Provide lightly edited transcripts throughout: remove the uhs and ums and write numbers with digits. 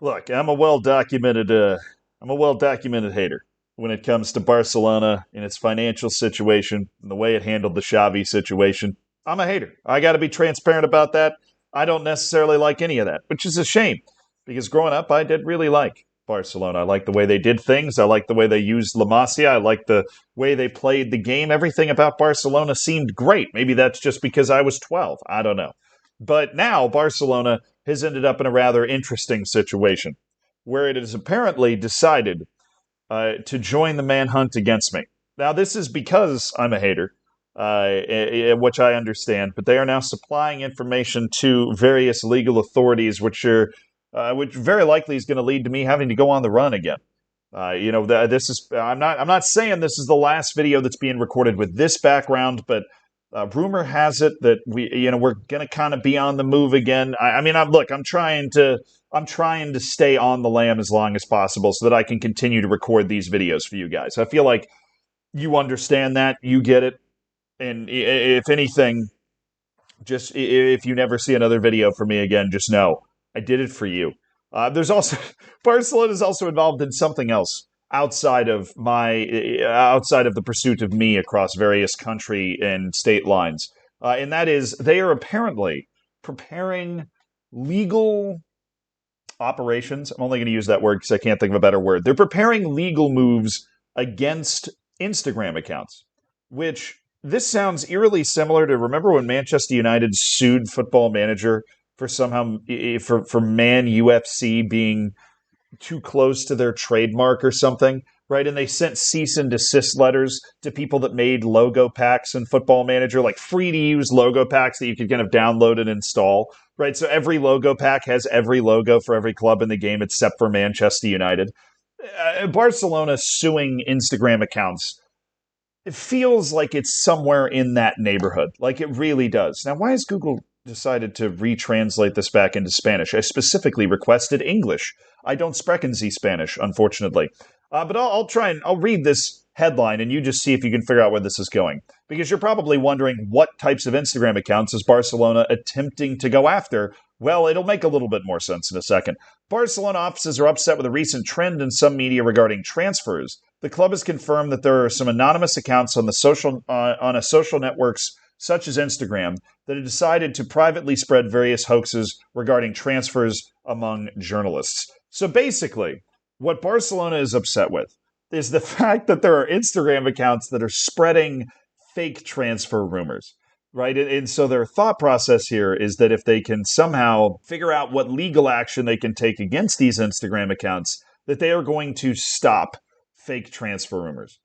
Look, I'm a well-documented hater when it comes to Barcelona and its financial situation and the way it handled the Xavi situation. I'm a hater. I got to be transparent about that. I don't necessarily like any of that, which is a shame because growing up, I did really like Barcelona. I like the way they did things. I like the way they used La Masia. I like the way they played the game. Everything about Barcelona seemed great. Maybe that's just because I was 12. I don't know. But now Barcelona has ended up in a rather interesting situation where it has apparently decided to join the manhunt against me. Now, this is because I'm a hater, which I understand, but they are now supplying information to various legal authorities, which very likely is going to lead to me having to go on the run again. This is. I'm not saying this is the last video that's being recorded with this background, but rumor has it that we're going to kind of be on the move again. Look, I'm trying to stay on the lam as long as possible so that I can continue to record these videos for you guys. I feel like you understand that, you get it, and if anything, just if you never see another video from me again, just know I did it for you. There's also Barcelona is also involved in something else outside of the pursuit of me across various country and state lines, and that is they are apparently preparing legal operations. I'm only going to use that word because I can't think of a better word. They're preparing legal moves against Instagram accounts, which this sounds eerily similar to remember when Manchester United sued Football Manager for somehow for Man UFC being too close to their trademark or something, right? And they sent cease and desist letters to people that made logo packs in Football Manager, like free to use logo packs that you could kind of download and install, right? So every logo pack has every logo for every club in the game except for Manchester United. Barcelona suing Instagram accounts, it feels like it's somewhere in that neighborhood. Like it really does. Now, why has Google decided to retranslate this back into Spanish? I specifically requested English. I don't sprechen Sie Spanish, unfortunately. But I'll try and I'll read this headline and you just see if you can figure out where this is going. Because you're probably wondering what types of Instagram accounts is Barcelona attempting to go after. Well, it'll make a little bit more sense in a second. Barcelona offices are upset with a recent trend in some media regarding transfers. The club has confirmed that there are some anonymous accounts on a social networks such as Instagram that have decided to privately spread various hoaxes regarding transfers among journalists. So basically, what Barcelona is upset with is the fact that there are Instagram accounts that are spreading fake transfer rumors, right? And so their thought process here is that if they can somehow figure out what legal action they can take against these Instagram accounts, that they are going to stop fake transfer rumors.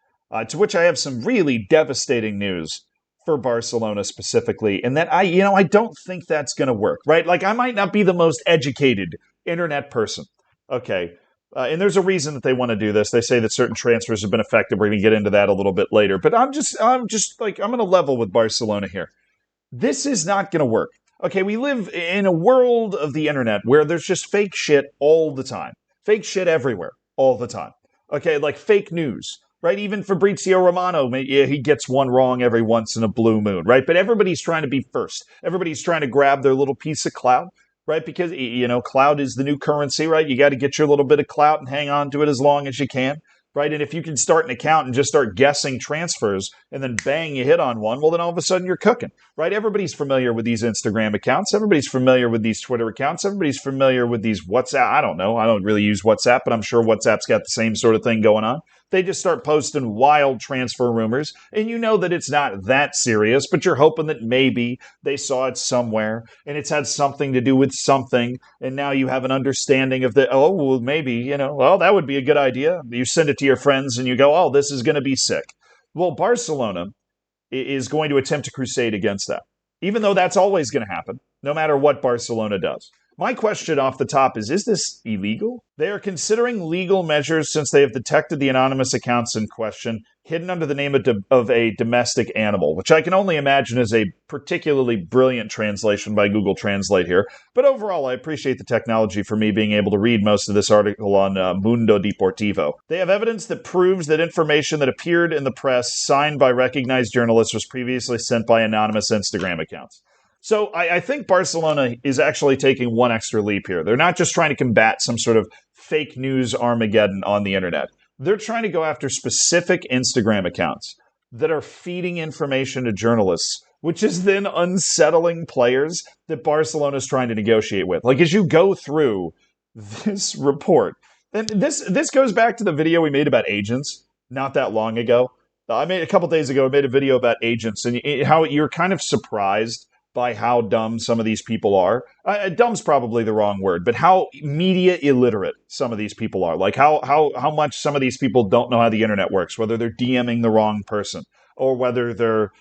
To which I have some really devastating news for Barcelona specifically, and that I don't think that's going to work, right? Like I might not be the most educated internet person, okay, and there's a reason that they want to do this. They say that certain transfers have been affected. We're going to get into that a little bit later, but I'm going to level with Barcelona here. This is not going to work. Okay, we live in a world of the internet where there's just fake shit all the time, fake shit everywhere all the time. Okay, like fake news, right? Even Fabrizio Romano, yeah, he gets one wrong every once in a blue moon, right? But everybody's trying to be first. Everybody's trying to grab their little piece of clout, right? Because, clout is the new currency, right? You got to get your little bit of clout and hang on to it as long as you can, right? And if you can start an account and just start guessing transfers and then bang, you hit on one, well, then all of a sudden you're cooking, right? Everybody's familiar with these Instagram accounts. Everybody's familiar with these Twitter accounts. Everybody's familiar with these WhatsApp. I don't know. I don't really use WhatsApp, but I'm sure WhatsApp's got the same sort of thing going on. They just start posting wild transfer rumors, and you know that it's not that serious, but you're hoping that maybe they saw it somewhere and it's had something to do with something, and now you have an understanding of oh, well, maybe, well, that would be a good idea. You send it to your friends and you go, oh, this is going to be sick. Well, Barcelona is going to attempt to crusade against that, even though that's always going to happen, no matter what Barcelona does. My question off the top is this illegal? They are considering legal measures since they have detected the anonymous accounts in question hidden under the name of a domestic animal, which I can only imagine is a particularly brilliant translation by Google Translate here. But overall, I appreciate the technology for me being able to read most of this article on Mundo Deportivo. They have evidence that proves that information that appeared in the press signed by recognized journalists was previously sent by anonymous Instagram accounts. So I think Barcelona is actually taking one extra leap here. They're not just trying to combat some sort of fake news Armageddon on the internet. They're trying to go after specific Instagram accounts that are feeding information to journalists, which is then unsettling players that Barcelona is trying to negotiate with. Like, as you go through this report, and this goes back to the video we made about agents not that long ago. I made a couple days ago. I made a video about agents and how you're kind of surprised by how dumb some of these people are. Dumb's probably the wrong word, but how media illiterate some of these people are. Like how much some of these people don't know how the internet works, whether they're DMing the wrong person or whether they're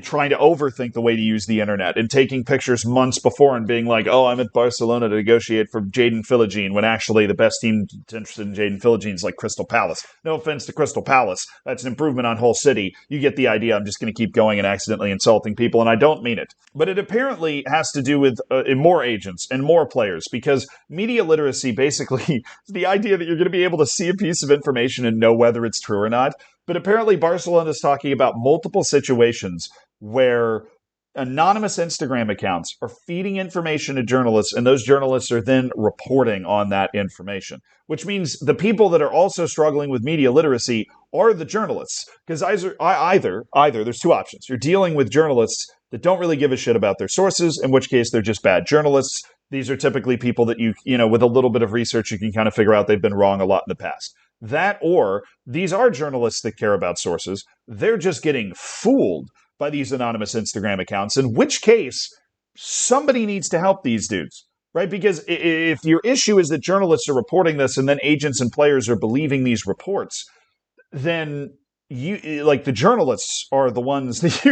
trying to overthink the way to use the internet and taking pictures months before and being like, oh, I'm at Barcelona to negotiate for Jadon Philogene, when actually the best team interested in Jadon Philogene is like Crystal Palace. No offense to Crystal Palace. That's an improvement on Hull City. You get the idea. I'm just going to keep going and accidentally insulting people, and I don't mean it. But it apparently has to do with more agents and more players, because media literacy basically is the idea that you're going to be able to see a piece of information and know whether it's true or not. But apparently Barcelona is talking about multiple situations where anonymous Instagram accounts are feeding information to journalists, and those journalists are then reporting on that information, which means the people that are also struggling with media literacy are the journalists. Because either, there's two options. You're dealing with journalists that don't really give a shit about their sources, in which case they're just bad journalists. These are typically people that you know, with a little bit of research, you can kind of figure out they've been wrong a lot in the past. That, or these are journalists that care about sources. They're just getting fooled by these anonymous Instagram accounts, in which case somebody needs to help these dudes, right? Because if your issue is that journalists are reporting this and then agents and players are believing these reports, then you, like, the journalists are the ones that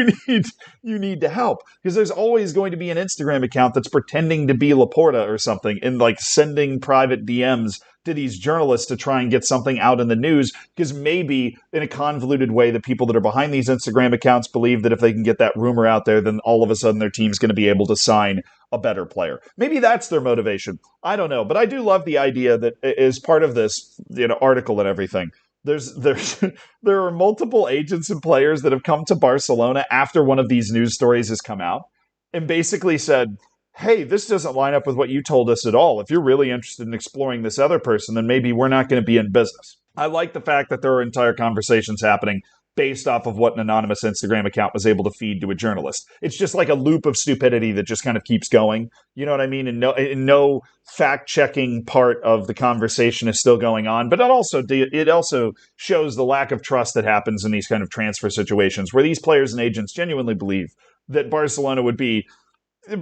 you need to help, because there's always going to be an Instagram account that's pretending to be Laporta or something and like sending private DMs to these journalists to try and get something out in the news, because maybe in a convoluted way the people that are behind these Instagram accounts believe that if they can get that rumor out there, then all of a sudden their team's going to be able to sign a better player. Maybe that's their motivation. I don't know, but I do love the idea that as part of this, you know, article and everything, there are multiple agents and players that have come to Barcelona after one of these news stories has come out and basically said, hey, this doesn't line up with what you told us at all. If you're really interested in exploring this other person, then maybe we're not going to be in business. I like the fact that there are entire conversations happening based off of what an anonymous Instagram account was able to feed to a journalist. It's just like a loop of stupidity that just kind of keeps going. You know what I mean? And no fact-checking part of the conversation is still going on. But it also shows the lack of trust that happens in these kind of transfer situations, where these players and agents genuinely believe that Barcelona would be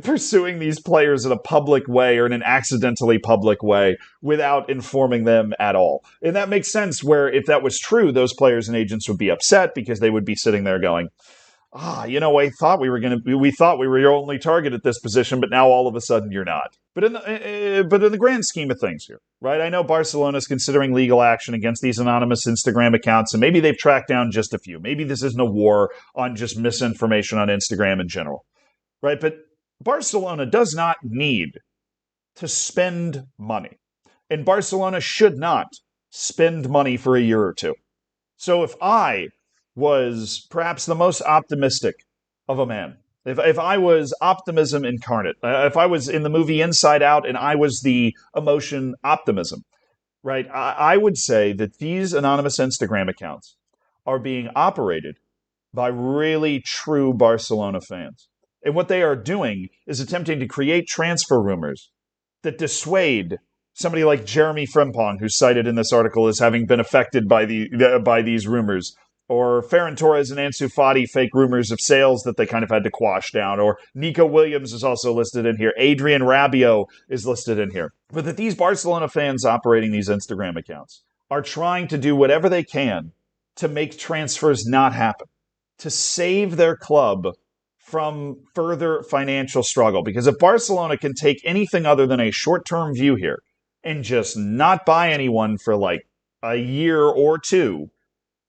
pursuing these players in a public way or in an accidentally public way without informing them at all. And that makes sense, where if that was true, those players and agents would be upset because they would be sitting there going, you know, we thought we were your only target at this position, but now all of a sudden you're not. But in the grand scheme of things here, right? I know Barcelona is considering legal action against these anonymous Instagram accounts, and maybe they've tracked down just a few. Maybe this isn't a war on just misinformation on Instagram in general, right? But Barcelona does not need to spend money, and Barcelona should not spend money for a year or two. So if I was perhaps the most optimistic of a man, if I was optimism incarnate, if I was in the movie Inside Out and I was the emotion optimism, right, I would say that these anonymous Instagram accounts are being operated by really true Barcelona fans. And what they are doing is attempting to create transfer rumors that dissuade somebody like Jeremy Frimpong, who's cited in this article as having been affected by these rumors, or Ferran Torres and Ansu Fati fake rumors of sales that they kind of had to quash down, or Nico Williams is also listed in here, Adrian Rabiot is listed in here. But that these Barcelona fans operating these Instagram accounts are trying to do whatever they can to make transfers not happen, to save their club from further financial struggle. Because if Barcelona can take anything other than a short-term view here and just not buy anyone for like a year or two,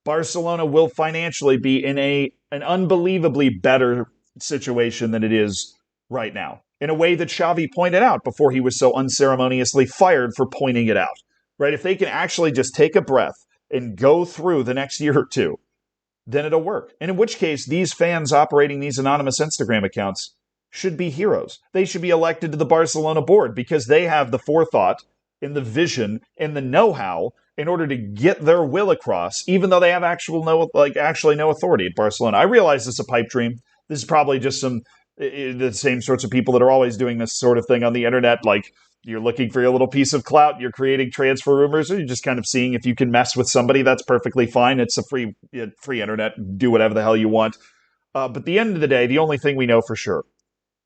Barcelona will financially be in an unbelievably better situation than it is right now, in a way that Xavi pointed out before he was so unceremoniously fired for pointing it out. Right? If they can actually just take a breath and go through the next year or two, then it'll work. And in which case, these fans operating these anonymous Instagram accounts should be heroes. They should be elected to the Barcelona board because they have the forethought and the vision and the know-how in order to get their will across, even though they have actually no authority at Barcelona. I realize this is a pipe dream. This is probably just the same sorts of people that are always doing this sort of thing on the internet, like you're looking for your little piece of clout, you're creating transfer rumors, or you're just kind of seeing if you can mess with somebody. That's perfectly fine. It's a free internet. Do whatever the hell you want. But at the end of the day, the only thing we know for sure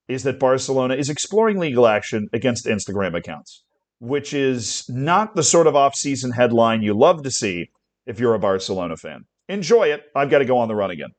is that Barcelona is exploring legal action against Instagram accounts, which is not the sort of off-season headline you love to see if you're a Barcelona fan. Enjoy it. I've got to go on the run again.